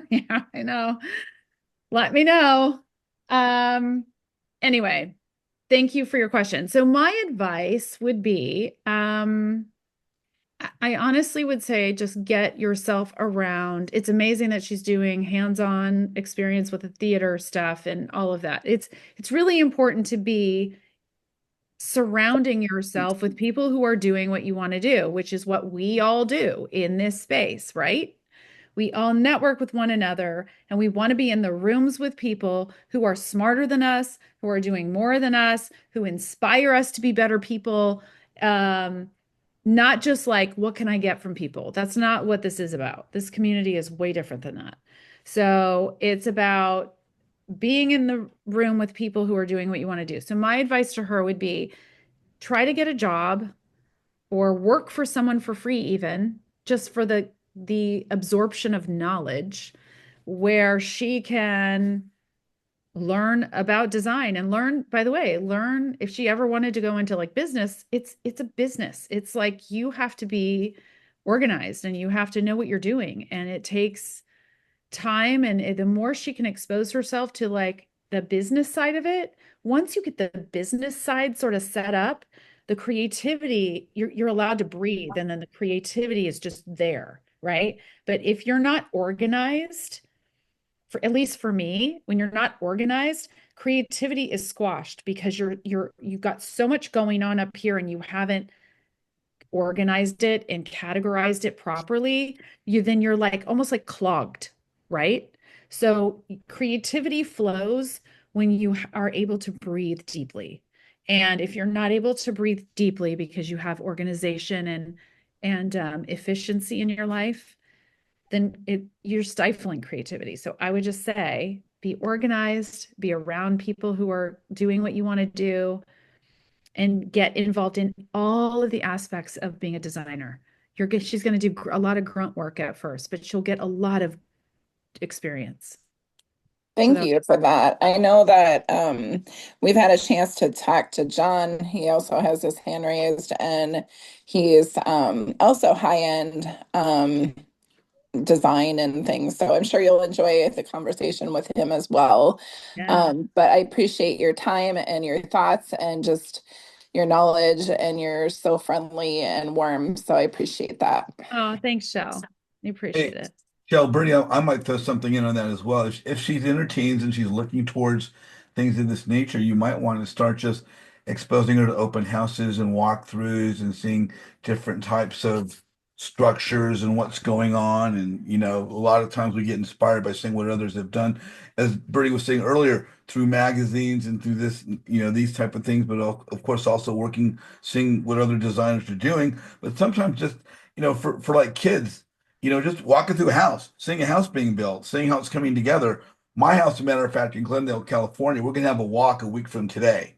yeah, I know, let me know. Anyway, thank you for your question. So my advice would be, I honestly would say just get yourself around. It's amazing that she's doing hands-on experience with the theater stuff and all of that. It's really important to be surrounding yourself with people who are doing what you want to do, which is what we all do in this space, right? We all network with one another, and we want to be in the rooms with people who are smarter than us, who are doing more than us, who inspire us to be better people. Not just like, what can I get from people? That's not what this is about. This community is way different than that. So it's about being in the room with people who are doing what you want to do. So my advice to her would be try to get a job or work for someone for free even, just for the absorption of knowledge, where she can learn about design and learn, by the way, learn if she ever wanted to go into like business, it's a business. It's like you have to be organized and you have to know what you're doing, and it takes time. And the more she can expose herself to like the business side of it, once you get the business side sort of set up, the creativity, you're allowed to breathe, and then the creativity is just there, right? But if you're not organized, for at least for me, when you're not organized, creativity is squashed because you've got so much going on up here and you haven't organized it and categorized it properly. You're like almost like clogged, right? So creativity flows when you are able to breathe deeply. And if you're not able to breathe deeply because you have organization and efficiency in your life, then you're stifling creativity. So I would just say, be organized, be around people who are doing what you want to do, and get involved in all of the aspects of being a designer. She's going to do a lot of grunt work at first, but she'll get a lot of experience. Thank you for that. I know that we've had a chance to talk to John. He also has his hand raised, and he is also high-end design and things. So I'm sure you'll enjoy the conversation with him as well. Yeah. But I appreciate your time and your thoughts and just your knowledge, and you're so friendly and warm. So I appreciate that. Oh, thanks, Shell. I appreciate it. Shell, Birdie, I might throw something in on that as well. If she's in her teens and she's looking towards things of this nature, you might want to start just exposing her to open houses and walkthroughs and seeing different types of structures and what's going on. And, a lot of times we get inspired by seeing what others have done. As Birdie was saying earlier, through magazines and through this, these type of things, but of course also seeing what other designers are doing. But sometimes just, for like kids, just walking through a house, seeing a house being built, seeing how it's coming together. My house, as a matter of fact, in Glendale, California, we're gonna have a walk a week from today.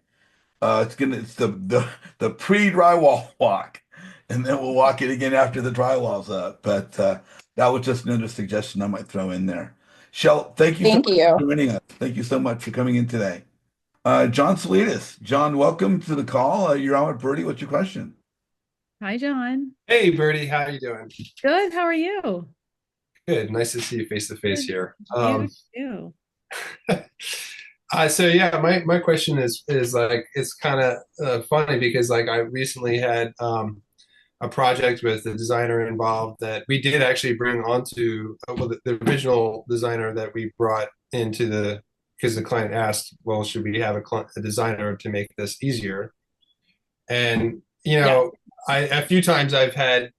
It's the pre-drywall walk, and then we'll walk it again after the drywall's up. But that was just another suggestion I might throw in there. Shell, thank you so much for joining us. Thank you so much for coming in today. John Salidas. John, welcome to the call. You're on with Birdie. What's your question? Hi, John. Hey, Birdie, how you doing? Good. How are you? Good. Nice to see you face to face here. You too. So yeah, my question is like, it's kind of funny because like I recently had a project with the designer involved that we did actually bring onto the original designer that we brought into because the client asked, well, should we have a designer to make this easier? And a few times I've had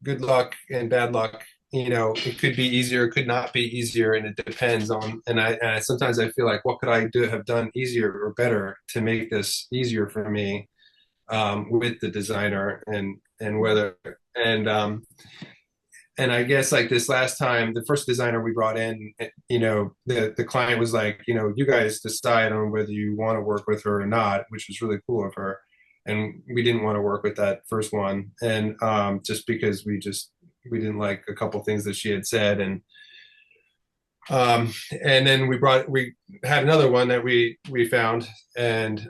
good luck and bad luck. It could be easier, it could not be easier, and it depends on. And I sometimes I feel like, what could I have done easier or better to make this easier for me with the designer and whether and I guess like this last time, the first designer we brought in, the client was like, you guys decide on whether you want to work with her or not, which was really cool of her. And we didn't want to work with that first one, and just because we didn't like a couple things that she had said, and then we had another one that we found, and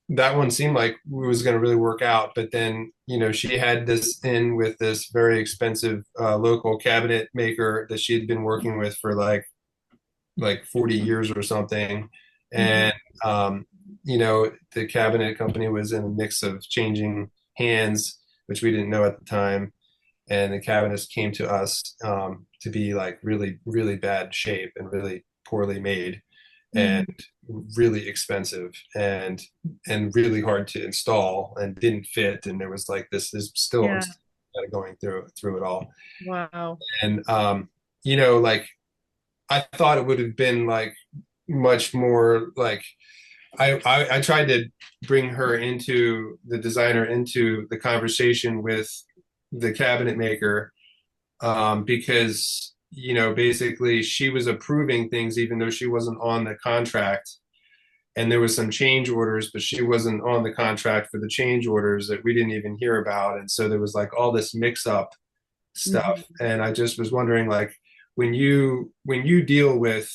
that one seemed like it was going to really work out, but then she had this in with this very expensive local cabinet maker that she had been working with for like 40 years or something, and the cabinet company was in a mix of changing hands, which we didn't know at the time. And the cabinets came to us to be like really, really bad shape and really poorly made and really expensive and really hard to install and didn't fit. And there was like, this is still going through it all. Wow. And, like I thought it would have been like much more like, I tried to bring her the designer into the conversation with the cabinet maker because, basically she was approving things even though she wasn't on the contract. And there was some change orders, but she wasn't on the contract for the change orders that we didn't even hear about. And so there was like all this mix up stuff. And I just was wondering, like, when you deal with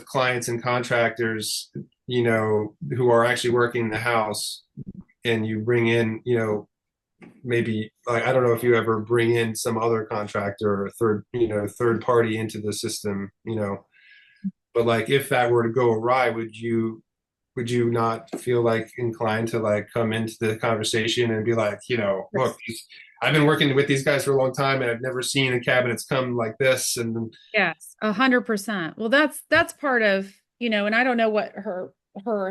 clients and contractors, who are actually working the house, and you bring in, maybe, like, I don't know if you ever bring in some other contractor or third party into the system, but like, if that were to go awry, would you not feel like inclined to like come into the conversation and be like, look, I've been working with these guys for a long time and I've never seen a cabinets come like this. And Yes, 100%. Well, that's part of, and I don't know what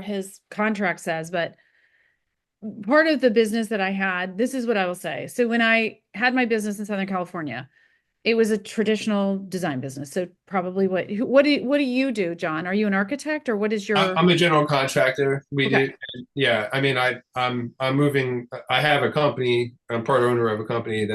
his contract says, but part of the business that I had, this is what I will say. So when I had my business in Southern California, it was a traditional design business. So probably what do you do, John? Are you an architect, or what is your? I'm a general contractor. We Okay. do, yeah. I mean, I'm moving. I have a company. I'm part owner of a company I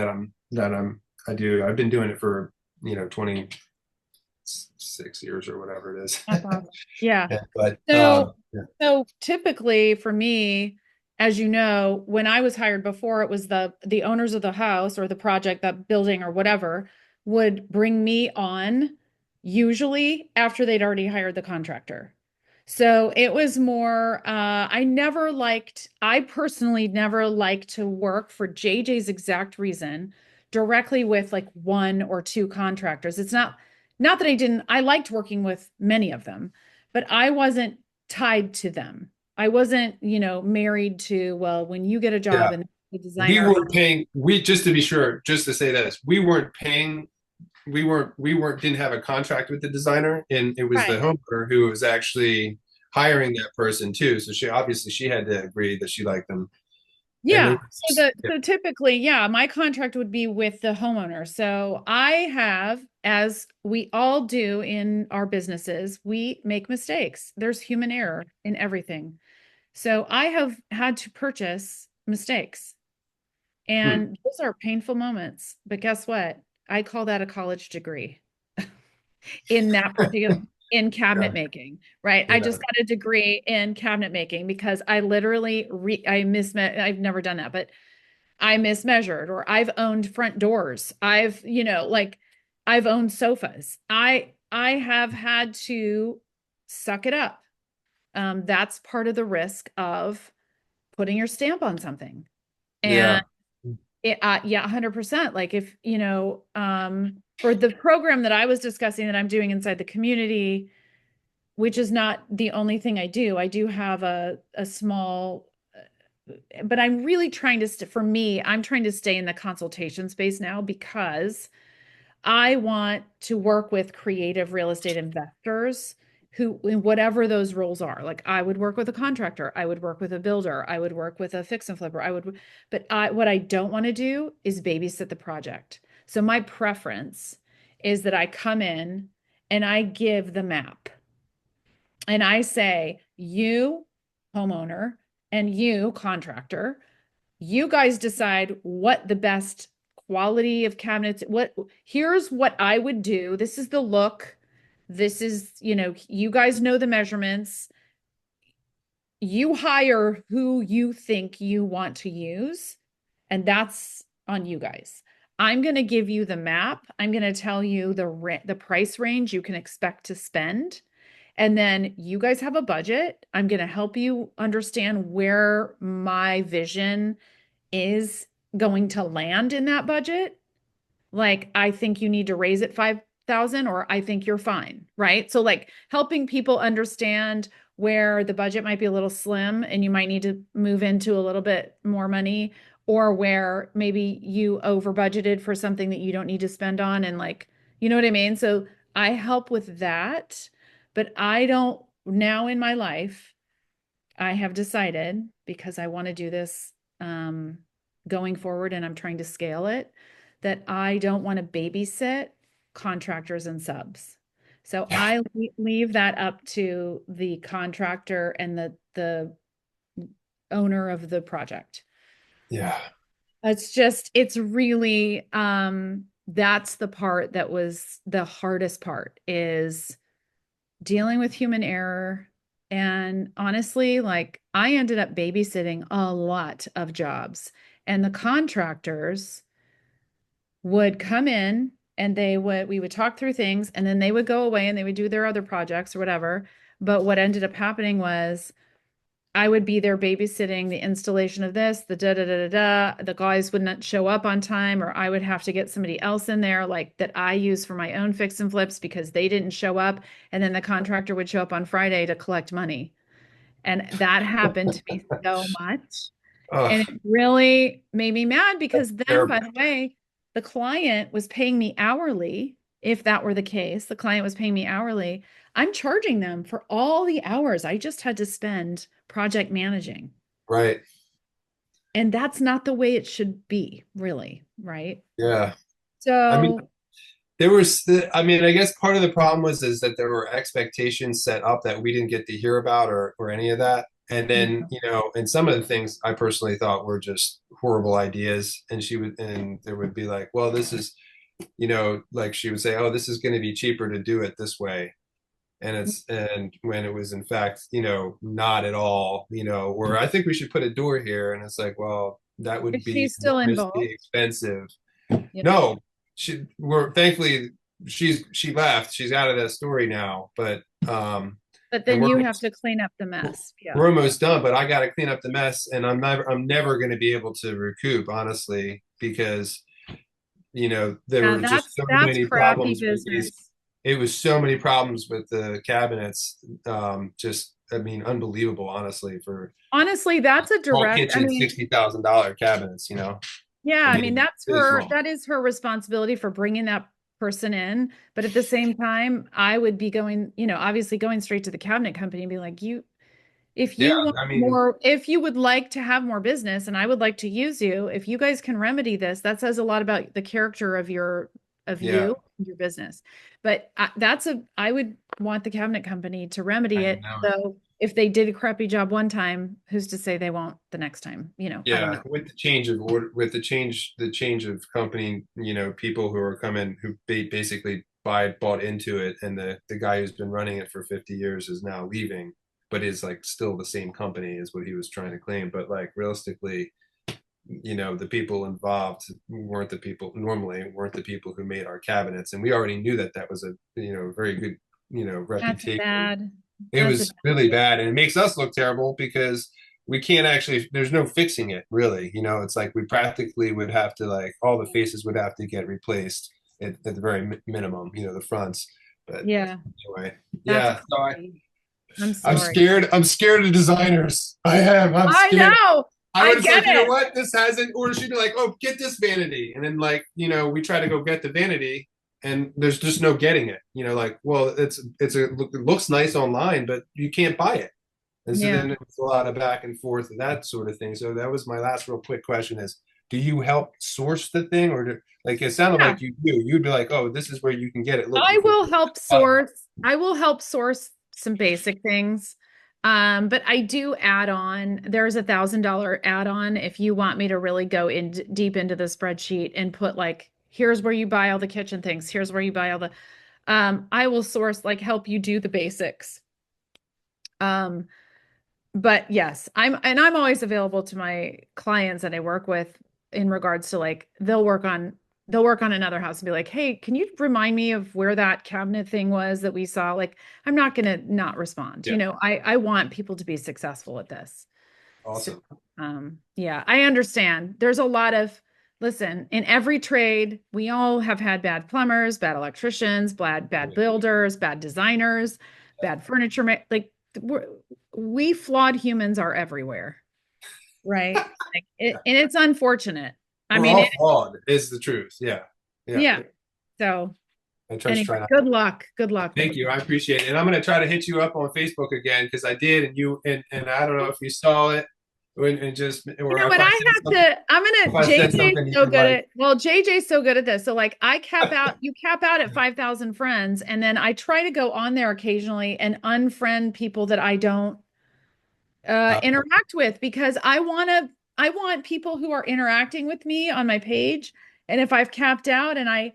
do. I've been doing it for 26 years or whatever it is. That's awesome. Yeah. Yeah, but So, yeah. so typically for me, as you know, when I was hired before, it was the owners of the house or the project, that building or whatever, would bring me on usually after they'd already hired the contractor. So it was more, I personally never liked to work for JJ's exact reason directly with like one or two contractors. It's not that I liked working with many of them, but I wasn't tied to them. I wasn't, married to, well, when you get a job Yeah. and the We designer. weren't paying. Just to be sure, just to say this, we weren't paying. Didn't have a contract with the designer, and it was the Right. homeowner who was actually hiring that person too. So she had to agree that she liked them. And it Yeah. was, So typically, yeah, my contract would be with the homeowner. So I have, as we all do in our businesses, we make mistakes. There's human error in everything. So I have had to purchase mistakes, and those are painful moments. But guess what? I call that a college degree in that particular in cabinet yeah, making, right? I yeah, just got a degree in cabinet making because I literally I've never done that, but I mismeasured, or I've owned front doors. I've owned sofas. I have had to suck it up. That's part of the risk of putting your stamp on something. yeah, And yeah, 100%. Like if, for the program that I was discussing that I'm doing inside the community, which is not the only thing I do have a small, but I'm really trying to, for me, I'm trying to stay in the consultation space now because I want to work with creative real estate investors who, in whatever those roles are, like I would work with a contractor, I would work with a builder, I would work with a fix and flipper, what I don't want to do is babysit the project. So my preference is that I come in and I give the map and I say, you homeowner and you contractor, you guys decide what the best quality of cabinets, here's what I would do. This is the look. This is, you guys know the measurements. You hire who you think you want to use, and that's on you guys. I'm going to give you the map. I'm going to tell you the price range you can expect to spend. And then you guys have a budget. I'm going to help you understand where my vision is going to land in that budget. Like, I think you need to raise it 5,000, or I think you're fine, right? So like helping people understand where the budget might be a little slim and you might need to move into a little bit more money, or where maybe you over budgeted for something that you don't need to spend on, and like, you know what I mean? So I help with that, but I don't, now in my life, I have decided, because I want to do this going forward and I'm trying to scale it, that I don't want to babysit contractors and subs. So I leave that up to the contractor and the owner of the project. yeah, It's really that's the part that was the hardest part, is dealing with human error. And honestly, like I ended up babysitting a lot of jobs, and the contractors would come in and we would talk through things, and then they would go away and they would do their other projects or whatever. But what ended up happening was I would be there babysitting the installation of this, the da da da da da. The guys would not show up on time, or I would have to get somebody else in there like that I use for my own fix and flips because they didn't show up. And then the contractor would show up on Friday to collect money. And that happened to me so much. And it really made me mad because then, by the way, the client was paying me hourly. If that were the case, the client was paying me hourly. I'm charging them for all the hours I just had to spend project managing. Right. And that's not the way it should be, really, right? Yeah. So I mean, I guess part of the problem is that there were expectations set up that we didn't get to hear about or any of that. And then, and some of the things I personally thought were just horrible ideas. And there would be like, well, this is, like she would say, oh, this is going to be cheaper to do it this way. And when it was in fact, not at all, or I think we should put a door here. And it's like, well, that would be still involved, expensive. No, thankfully she left. She's out of that story now, but then you have to clean up the mess. Yeah. We're almost done, but I got to clean up the mess, and I'm never going to be able to recoup, honestly, because there were just so many problems with these. It was so many problems with the cabinets. Unbelievable, honestly. Honestly, that's a direct kitchen, $60,000 cabinets. Yeah, that is her responsibility for bringing that person in. But at the same time, I would be going, obviously going straight to the cabinet company and be like, if you would like to have more business and I would like to use you, if you guys can remedy this, that says a lot about the character of you, your business. But I would want the cabinet company to remedy it. So if they did a crappy job one time, who's to say they won't the next time? Yeah, with the change of order, with the change of company, people who are coming who basically bought into it, and the guy who's been running it for 50 years is now leaving, but is like still the same company is what he was trying to claim. But like realistically, the people involved weren't the people who made our cabinets, and we already knew that was a very good reputation. That's bad. It was really bad, and it makes us look terrible because we can't actually, there's no fixing it, really. It's like we practically would have to, like, all the faces would have to get replaced at the very minimum, the fronts. But anyway, I'm sorry. I'm scared of designers. I am. I'm scared. I know. I was like, you know what? This hasn't, or she'd be like, oh, get this vanity. And then, like, we try to go get the vanity, and there's just no getting it. Like, well, it looks nice online, but you can't buy it. And so then it's a lot of back and forth and that sort of thing. So that was my last real quick question is, do you help source the thing, or it sounded like you do. You'd be like, oh, this is where you can get it. Look, I will help source some basic things. But I do add on, there's $1,000 add-on if you want me to really go deep into the spreadsheet and put like, here's where you buy all the kitchen things. Here's where you buy all the, I will source, like, help you do the basics. But yes, I'm always available to my clients that I work with in regards to, like, they'll work on another house and be like, hey, can you remind me of where that cabinet thing was that we saw? Like, I'm not going to not respond. I want people to be successful at this. Awesome. So, I understand. There's a lot of, listen, in every trade, we all have had bad plumbers, bad electricians, bad builders, bad designers, bad furniture. We flawed humans are everywhere. Right. And it's unfortunate. We're all flawed is the truth. Yeah. So I try good luck. Thank you. I appreciate it. And I'm going to try to hit you up on Facebook again, because I did, and I don't know if you saw it. JJ's so good at, JJ's so good at this. So, like, I cap out, you cap out at 5,000 friends. And then I try to go on there occasionally and unfriend people that I don't interact with, because I want people who are interacting with me on my page. And if I've capped out and I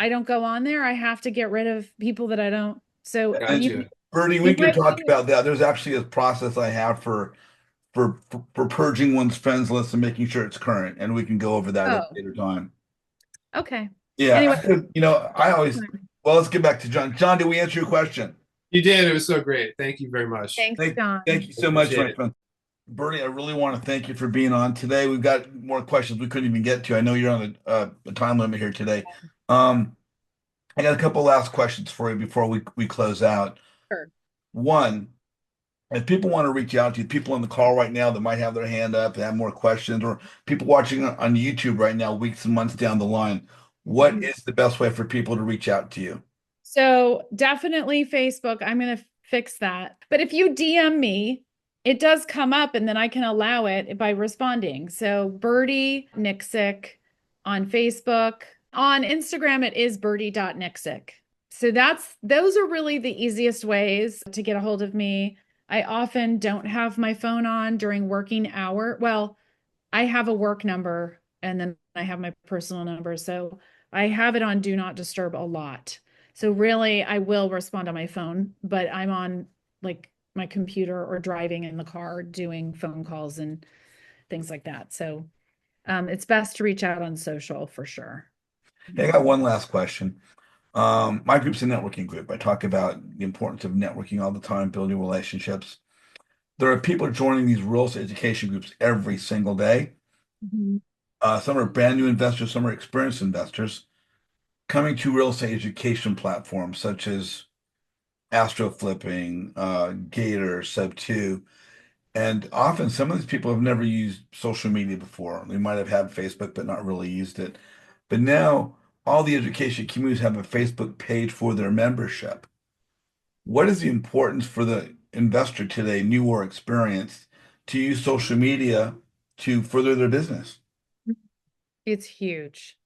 don't go on there, I have to get rid of people that I don't. So Birdie, we can talk about that. There's actually a process I have for purging one's friends list and making sure it's current, and we can go over that at a later time. Okay. Yeah. Anyway. I always, well, let's get back to John. John, did we answer your question? You did. It was so great. Thank you very much. Thanks, John. Thank you so much, Appreciate my it. friend. Birdie, I really want to thank you for being on today. We've got more questions we couldn't even get to. I know you're on a time limit here today. I got a couple last questions for you before we close out. Sure. One, if people want to reach out to you, people on the call right now that might have their hand up and have more questions, or people watching on YouTube right now, weeks and months down the line, what is the best way for people to reach out to you? So definitely Facebook. I'm going to fix that. But if you DM me, it does come up and then I can allow it by responding. So Birdie Nicksic on Facebook. On Instagram, it is birdie.nicksic. So those are really the easiest ways to get a hold of me. I often don't have my phone on during working hour. Well, I have a work number and then I have my personal number. So I have it on Do Not Disturb a lot. So really, I will respond on my phone, but I'm on like my computer or driving in the car doing phone calls and things like that. So it's best to reach out on social for sure. Hey, I got one last question. My group's a networking group. I talk about the importance of networking all the time, building relationships. There are people joining these real estate education groups every single day. Some are brand new investors, some are experienced investors coming to real estate education platforms such as Astro Flipping, Gator, Sub2. And often some of these people have never used social media before. They might have had Facebook, but not really used it. But now all the education communities have a Facebook page for their membership. What is the importance for the investor today, new or experienced, to use social media to further their business? It's huge.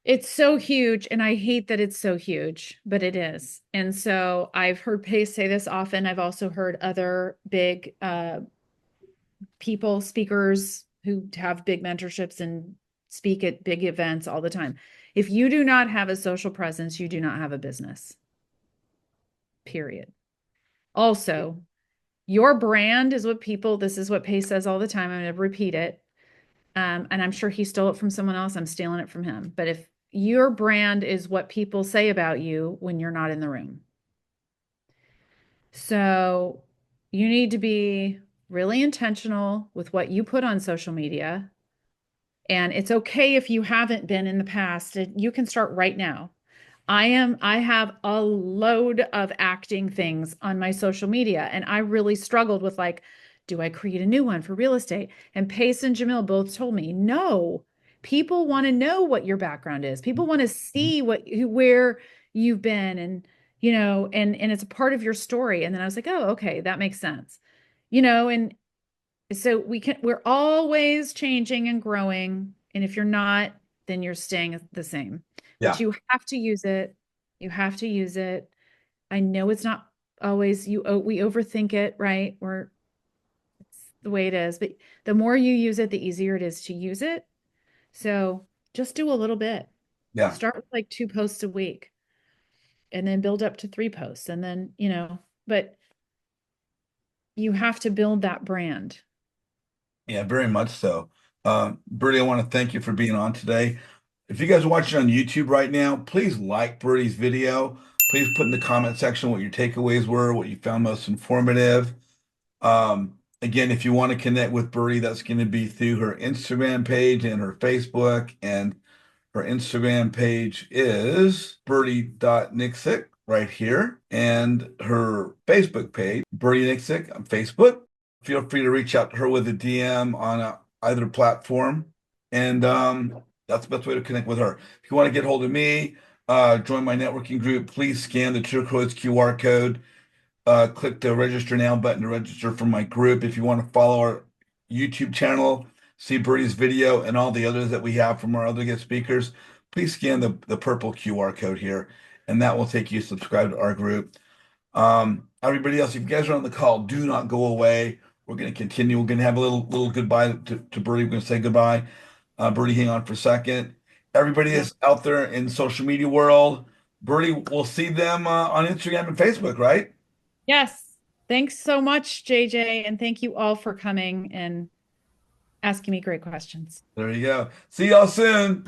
It's so huge, and I hate that it's so huge, but it is. And so I've heard Pace say this often. I've also heard other big speakers who have big mentorships and speak at big events all the time. If you do not have a social presence, you do not have a business. Period. Also, your brand is what this is what Pace says all the time. I'm going to repeat it. And I'm sure he stole it from someone else. I'm stealing it from him. But if your brand is what people say about you when you're not in the room. So you need to be really intentional with what you put on social media. And it's okay if you haven't been in the past. You can start right now. I have a load of acting things on my social media, and I really struggled with like, do I create a new one for real estate? And Pace and Jamil both told me, no, people want to know what your background is. People want to see where you've been and, and it's a part of your story. And then I was like, oh, okay, that makes sense. And so we're always changing and growing. And if you're not, then you're staying the same. Yeah. But you have to use it. You have to use it. I know it's not always we overthink it, right? It's the way it is. But the more you use it, the easier it is to use it. So just do a little bit. Yeah. Start with like 2 posts a week and then build up to 3 posts. And then, but you have to build that brand. Yeah, very much so. Birdie, I want to thank you for being on today. If you guys are watching on YouTube right now, please like Birdie's video. Please put in the comment section what your takeaways were, what you found most informative. Again, if you want to connect with Birdie, that's going to be through her Instagram page and her Facebook. And her Instagram page is birdie.nicksic right here. And her Facebook page, Birdie Nicksic on Facebook. Feel free to reach out to her with a DM on either platform. And that's the best way to connect with her. If you want to get hold of me, join my networking group, please scan the turquoise QR code. Click the register now button to register for my group. If you want to follow our YouTube channel, see Birdie's video and all the others that we have from our other guest speakers, please scan the purple QR code here, and that will take you to subscribe to our group. Everybody else, if you guys are on the call, do not go away. We're going to continue. We're going to have a little goodbye to Birdie. We're going to say goodbye. Birdie, hang on for a second. Everybody is out there in the social media world. Birdie, we'll see them on Instagram and Facebook, right? Yes. Thanks so much, JJ. And thank you all for coming and asking me great questions. There you go. See y'all soon.